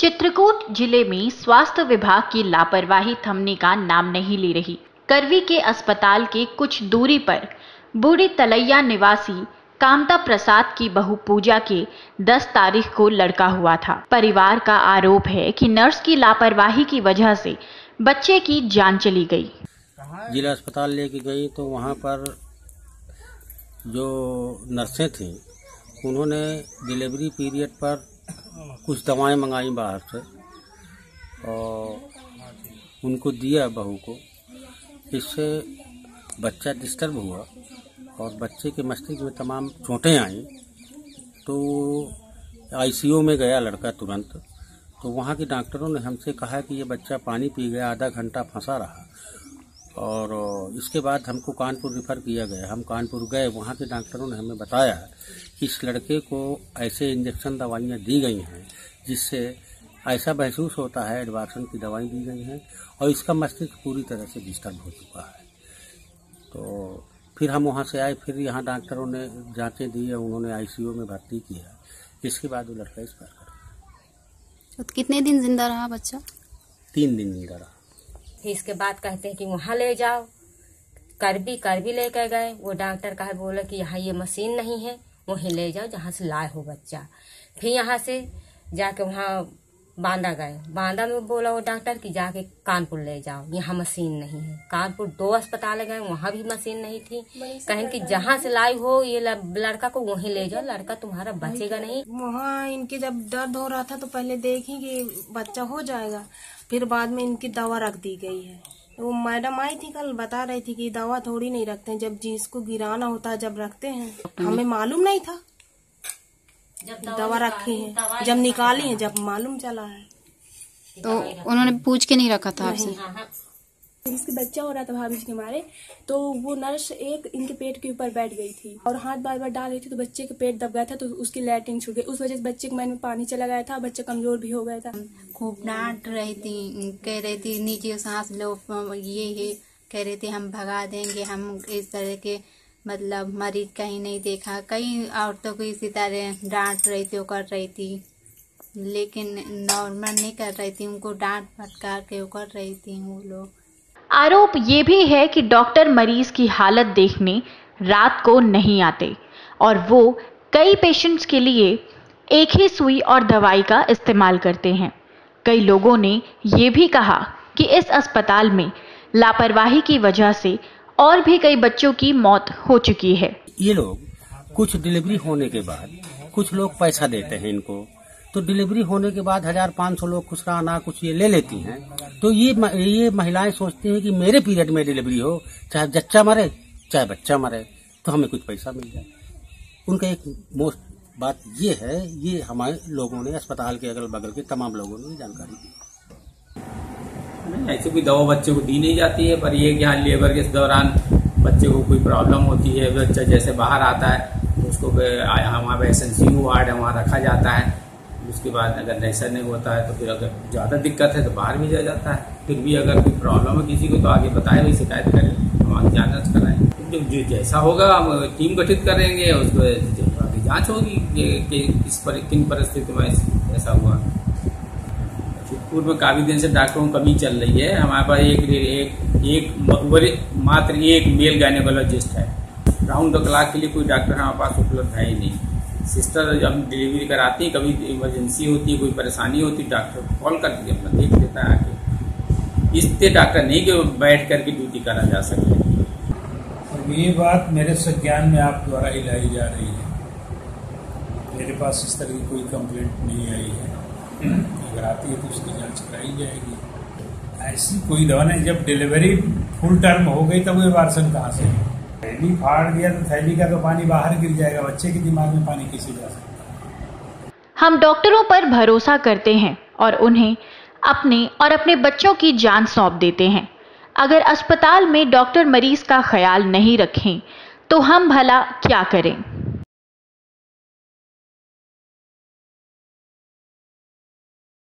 चित्रकूट जिले में स्वास्थ्य विभाग की लापरवाही थमने का नाम नहीं ले रही। करवी के अस्पताल के कुछ दूरी पर बूढ़ी तलैया निवासी कामता प्रसाद की बहू पूजा के 10 तारीख को लड़का हुआ था। परिवार का आरोप है कि नर्स की लापरवाही की वजह से बच्चे की जान चली गई। जिला अस्पताल लेके गई तो वहाँ पर जो नर्सें थीं उन्होंने डिलीवरी पीरियड पर कुछ दवाएं मंगाई बाहर से और उनको दिया बहू को। इससे बच्चा डिस्टर्ब हुआ और बच्चे के मस्तिष्क में तमाम चोटें आईं। तो आईसीयू में गया लड़का तुरंत। तो वहाँ के डॉक्टरों ने हमसे कहा कि ये बच्चा पानी पी गया, आधा घंटा फंसा रहा और इसके बाद हमको कानपुर रिफ़र किया गया। हम कानपुर गए, वहाँ के डॉक्टरों ने हमें बताया कि इस लड़के को ऐसे इंजेक्शन दवाइयाँ दी गई हैं जिससे ऐसा महसूस होता है एडवार्सन की दवाई दी गई हैं और इसका मस्तिष्क पूरी तरह से डिस्टर्ब हो चुका है। तो फिर हम वहाँ से आए, फिर यहाँ डॉक्टरों ने जांचें दी है, उन्होंने आईसीयू में भर्ती किया। इसके बाद वो लड़का इस पर तो कितने दिन जिंदा रहा बच्चा? 3 दिन जिंदा रहा। फिर इसके बाद कहते हैं कि वहाँ ले जाओ। करबी लेकर गए। वो डॉक्टर कहा बोला कि यहाँ ये मशीन नहीं है, वहीं ले जाओ जहाँ से लाए हो बच्चा। फिर यहाँ से जाके वहाँ बांदा गए। बांदा में बोला वो डॉक्टर कि जाके कानपुर ले जाओ, यहाँ मशीन नहीं है। कानपुर 2 अस्पताल गए, वहाँ भी मशीन नहीं थी। कहें कि जहाँ से लाई हो ये लड़का को वहीं ले जाओ, लड़का तुम्हारा बचेगा नहीं। वहाँ इनके जब दर्द हो रहा था तो पहले देखी कि बच्चा हो जाएगा, फिर बाद में इनकी दवा रख दी गई है। वो मैडम आई थी कल, बता रही थी कि दवा थोड़ी नहीं रखते हैं, जब जिसको गिराना होता है जब रखते हैं। हमें मालूम नहीं था जब दवा रखी है, जब निकाली है जब मालूम चला है। तो उन्होंने पूछ के नहीं रखा था आपसे? जिसके बच्चा हो रहा था भाभी जी के हमारे, तो वो नर्स एक इनके पेट के ऊपर बैठ गई थी और हाथ बार बार डाल रही थी, तो बच्चे के पेट दब गया था, तो उसकी लैट्रिन छूट गई। उस वजह से बच्चे के मन में पानी चला गया था, बच्चा कमजोर भी हो गया था। खूब डांट रही थी, कह रही थी नीचे सांस लो, ये कह रहे थे हम भगा देंगे, हम इस तरह के मतलब मरीज कहीं नहीं देखा। कई औरतों को इसी तरह डांट रही थी, वो कर रही थी, लेकिन नॉर्मल नहीं कर रही थी, उनको डांट फटकार के वो कर रही थी वो लोग। आरोप ये भी है कि डॉक्टर मरीज की हालत देखने रात को नहीं आते और वो कई पेशेंट्स के लिए एक ही सुई और दवाई का इस्तेमाल करते हैं। कई लोगों ने ये भी कहा कि इस अस्पताल में लापरवाही की वजह से और भी कई बच्चों की मौत हो चुकी है। ये लोग कुछ डिलीवरी होने के बाद कुछ लोग पैसा देते हैं इनको, तो डिलीवरी होने के बाद 1500 लोग खुसराना कुछ ये ले लेती हैं। तो ये महिलाएं सोचती हैं कि मेरे पीरियड में डिलीवरी हो, चाहे जच्चा मरे चाहे बच्चा मरे, तो हमें कुछ पैसा मिल जाए। उनका एक मोस्ट बात ये है, ये हमारे लोगों ने अस्पताल के अगल बगल के तमाम लोगों ने जानकारी दी। ऐसे कोई दवा बच्चे को दी नहीं जाती है, पर ये कि हाँ लेबर के दौरान बच्चे को कोई प्रॉब्लम होती है, बच्चा जैसे बाहर आता है तो उसको हमारे एसएनसीयू वार्ड है वहाँ रखा जाता है। उसके बाद अगर ऐसा नहीं होता है तो फिर अगर ज़्यादा दिक्कत है तो बाहर भी जाया जाता है। फिर भी अगर कोई प्रॉब्लम है किसी को तो आगे बताए, वही शिकायत करें, हम आगे जांच कराएं। जो जैसा होगा हम टीम गठित करेंगे, उसको आगे जाँच होगी कि किन परिस्थिति में ऐसा हुआ। चित्रकूट में काफी दिन से डॉक्टरों की कमी चल रही है। हमारे पास मात्र एक मेल गायनेकोलॉजिस्ट है। राउंड द क्लॉक के लिए कोई डॉक्टर हमारे पास उपलब्ध है ही नहीं। सिस्टर जब डिलीवरी कराती है, कभी इमरजेंसी होती है, कोई परेशानी होती है, डॉक्टर कॉल करके अपना देख लेता है आके। इससे डॉक्टर नहीं कि बैठ करके ड्यूटी करा जा सके। और ये बात मेरे संज्ञान में आप द्वारा ही लाई जा रही है। मेरे पास इस तरह की कोई कंप्लेंट नहीं आई है। अगर आती है तो उसकी जांच कराई जाएगी। ऐसी कोई दवा नहीं, जब डिलीवरी फुल टर्म हो गई तब वो वार्सन कहाँ से? थैली फाड़ दिया तो थैली का तो पानी बाहर गिर जाएगा, बच्चे के दिमाग में पानी कैसे जा सकता है? हम डॉक्टरों पर भरोसा करते हैं और उन्हें अपने बच्चों की जान सौंप देते हैं। अगर अस्पताल में डॉक्टर मरीज का ख्याल नहीं रखें तो हम भला क्या करें?